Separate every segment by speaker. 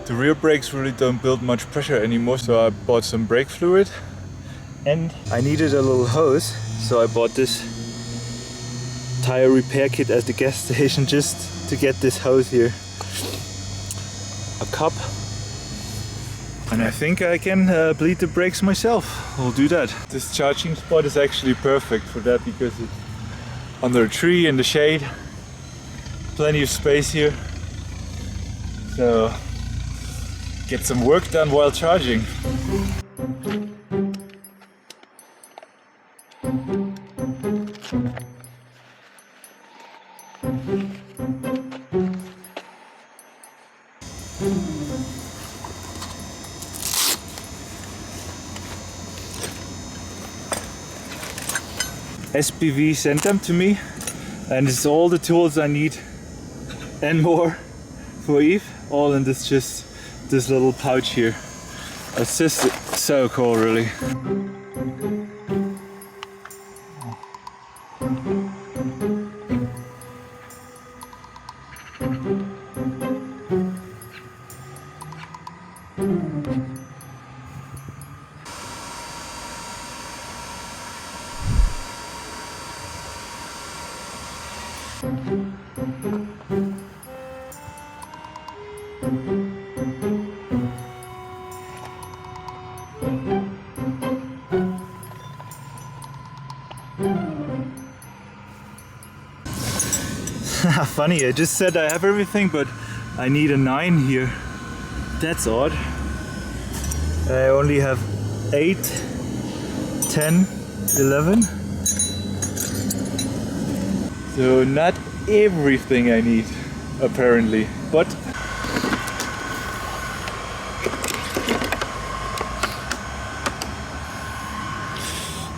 Speaker 1: The rear brakes really don't build much pressure anymore, so I bought some brake fluid. And I needed a little hose, so I bought this tire repair kit at the gas station just to get this hose here. A cup. And I think I can bleed the brakes myself. I'll do that. This charging spot is actually perfect for that because it's under a tree in the shade. Plenty of space here. So get some work done while charging. SPV sent them to me, and it's all the tools I need and more for Eve, all in this little pouch here. It's just so cool, really. Funny, I just said I have everything, but I need a 9 here. That's odd. I only have 8, 10, 11. So not everything I need, apparently, but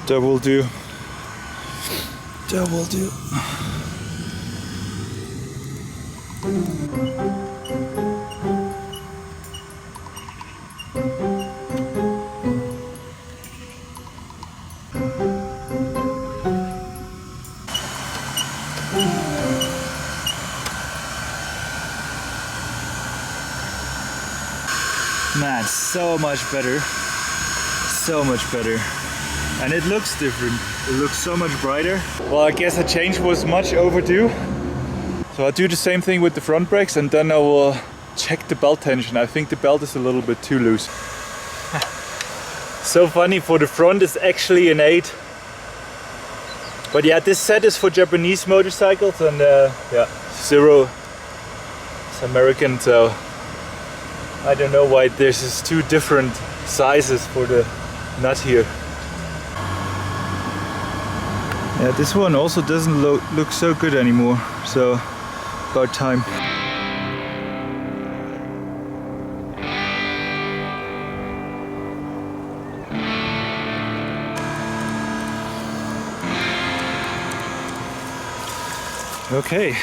Speaker 1: that will do. That will do. Man, so much better. So much better. And it looks different. It looks so much brighter. Well, I guess a change was much overdue. So I'll do the same thing with the front brakes, and then I will check the belt tension. I think the belt is a little bit too loose. So funny, for the front it's actually an 8. But yeah, this set is for Japanese motorcycles, and yeah, Zero is American, so I don't know why this is 2 different sizes for the nut here. Yeah, this one also doesn't look so good anymore, so about time. Okay.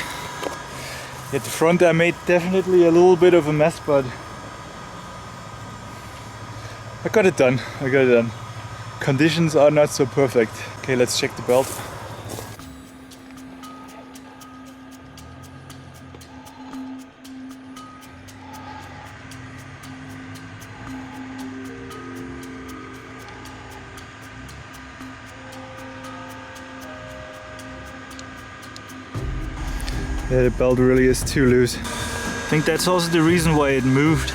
Speaker 1: At the front I made definitely a little bit of a mess, but I got it done. Conditions are not so perfect. Okay, let's check the belt. Yeah, the belt really is too loose. I think that's also the reason why it moved.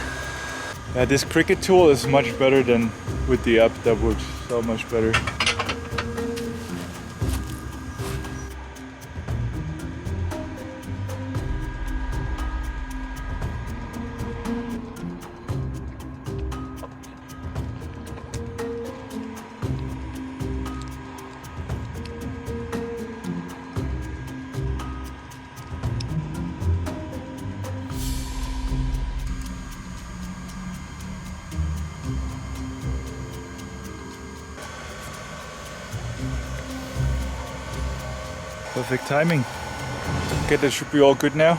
Speaker 1: Yeah, this Cricut tool is much better than with the app. That works so much better. Perfect timing. Okay, that should be all good now.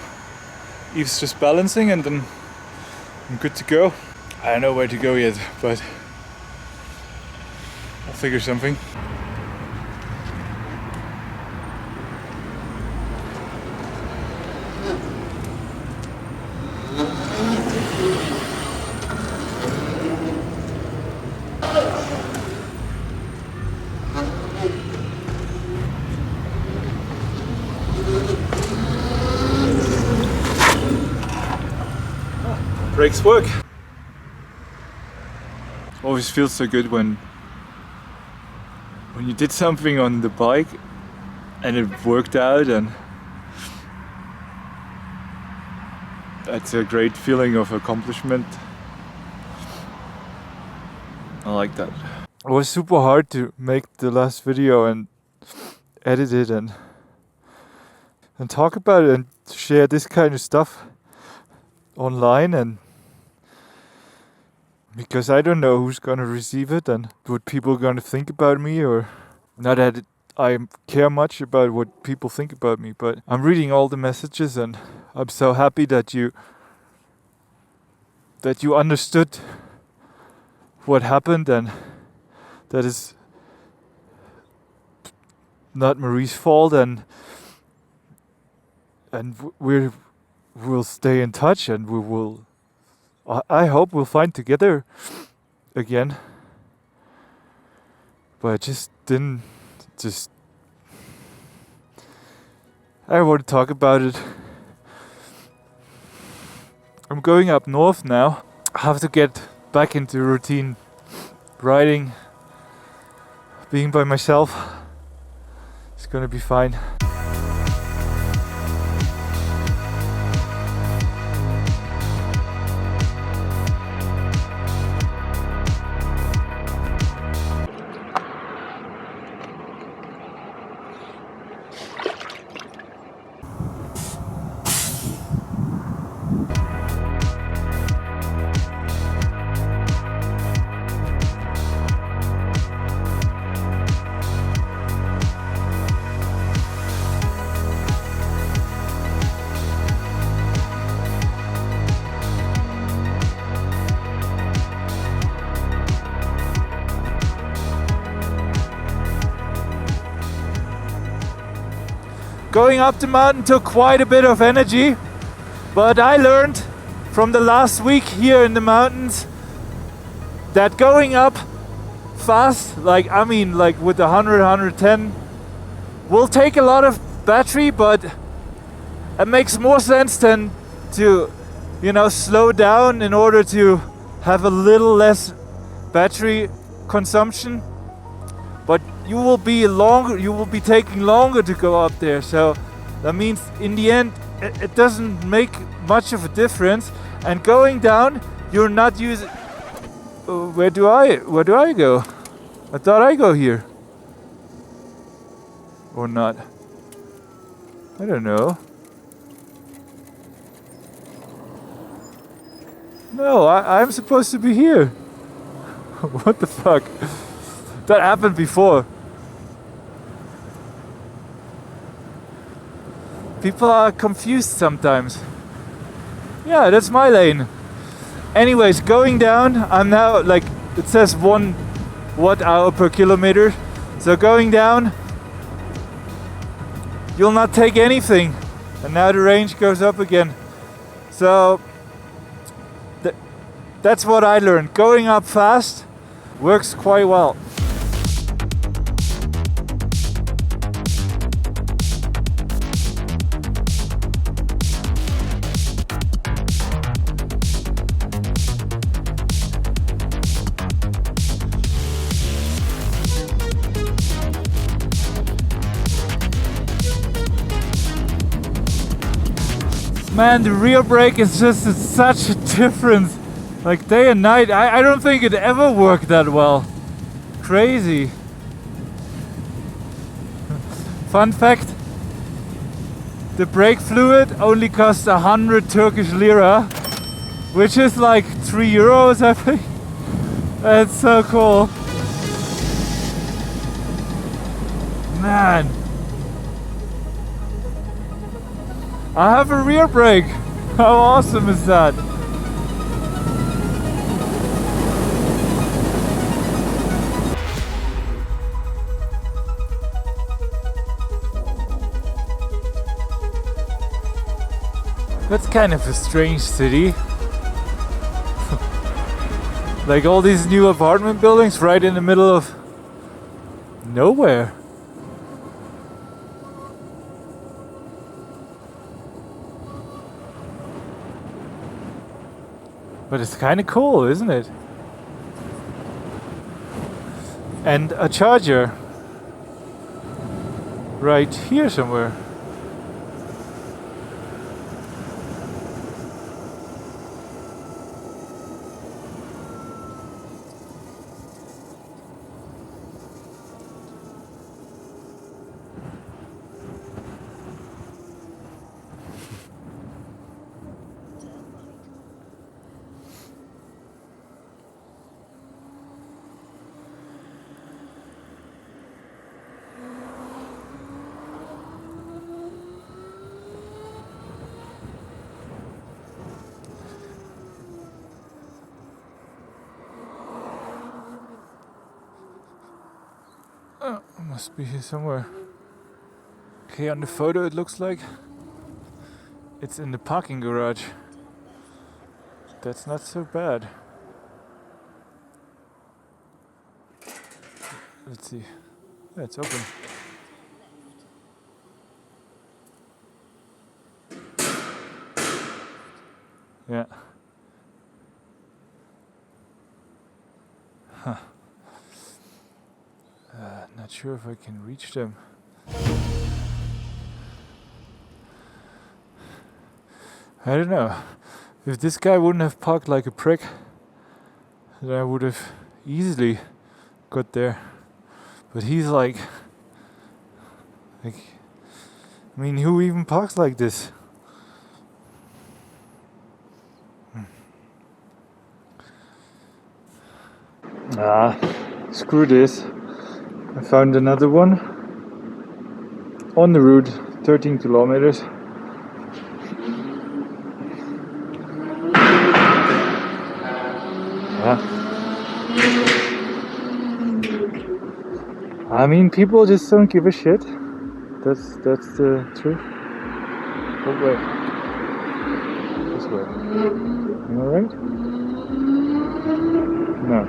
Speaker 1: Eve's just balancing and then I'm good to go. I don't know where to go yet, but I'll figure something. Brakes work. Always feels so good when you did something on the bike and it worked out, and that's a great feeling of accomplishment. I like that. It was super hard to make the last video and edit it and talk about it and share this kind of stuff online, and because I don't know who's gonna receive it and what people are gonna think about me, or not that I care much about what people think about me, but I'm reading all the messages and I'm so happy that you understood what happened, and that is not Marie's fault, and we'll stay in touch, and I hope we'll find together again. But I just didn't I don't want to talk about it. I'm going up north now. I have to get back into routine riding, being by myself. It's gonna be fine. Going up the mountain took quite a bit of energy, but I learned from the last week here in the mountains that going up fast, like with 100, 110, will take a lot of battery, but it makes more sense than to, slow down in order to have a little less battery consumption. But you will be taking longer to go up there, so that means in the end it doesn't make much of a difference. And going down, you're not using. Where do I go? I thought I go here, or not? I don't know. No, I'm supposed to be here. What the fuck? That happened before. People are confused sometimes. Yeah, that's my lane. Anyways, going down, I'm now it says 1 watt-hour per kilometer. So going down, you'll not take anything. And now the range goes up again. So that's what I learned. Going up fast works quite well. Man, the rear brake is just such a difference. Like day and night, I don't think it ever worked that well. Crazy. Fun fact, the brake fluid only costs 100 Turkish lira, which is like €3, I think. That's so cool. Man. I have a rear brake. How awesome is that? That's kind of a strange city. Like all these new apartment buildings right in the middle of nowhere. But it's kind of cool, isn't it? And a charger right here somewhere. Oh, must be here somewhere. Okay, on the photo it looks like it's in the parking garage. That's not so bad. Let's see. Yeah, it's open. Yeah. Huh. Not sure if I can reach them. I don't know. If this guy wouldn't have parked like a prick, then I would have easily got there. But he's like, I mean, who even parks like this? Screw this. I found another one on the route, 13 kilometers. I mean, people just don't give a shit. That's the truth. Oh wait, this way. Am I right? No.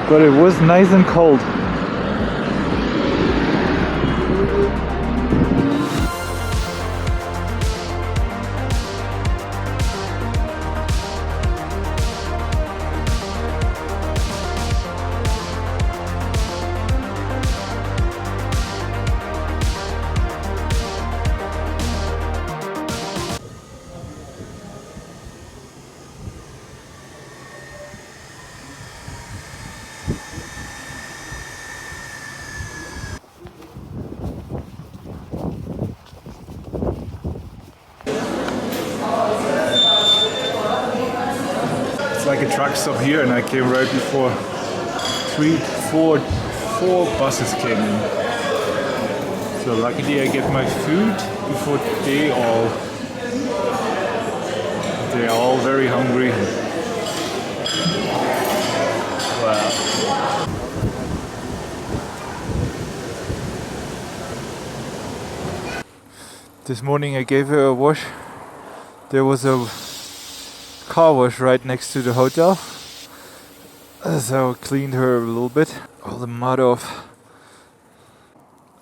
Speaker 1: But it was nice and cold. Like a truck stop here, and I came right before four buses came in. So luckily I get my food before they're all very hungry. Wow. This morning I gave her a wash. There was a car wash right next to the hotel, so I cleaned her a little bit, all the mud off.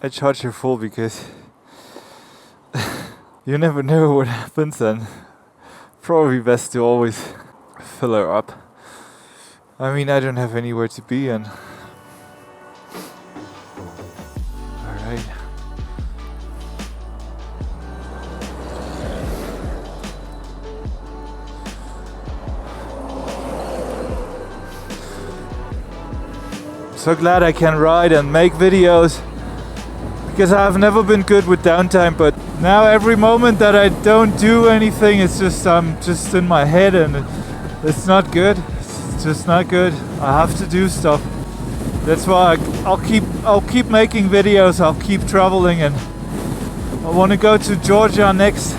Speaker 1: I charged her full because you never know what happens, and probably best to always fill her up. I mean, I don't have anywhere to be, and alright. So glad I can ride and make videos, because I've never been good with downtime, but Now every moment that I don't do anything, it's just I'm just in my head, and it's not good. It's just not good. I have to do stuff. That's why I'll keep making videos. I'll keep traveling, and I want to go to Georgia next.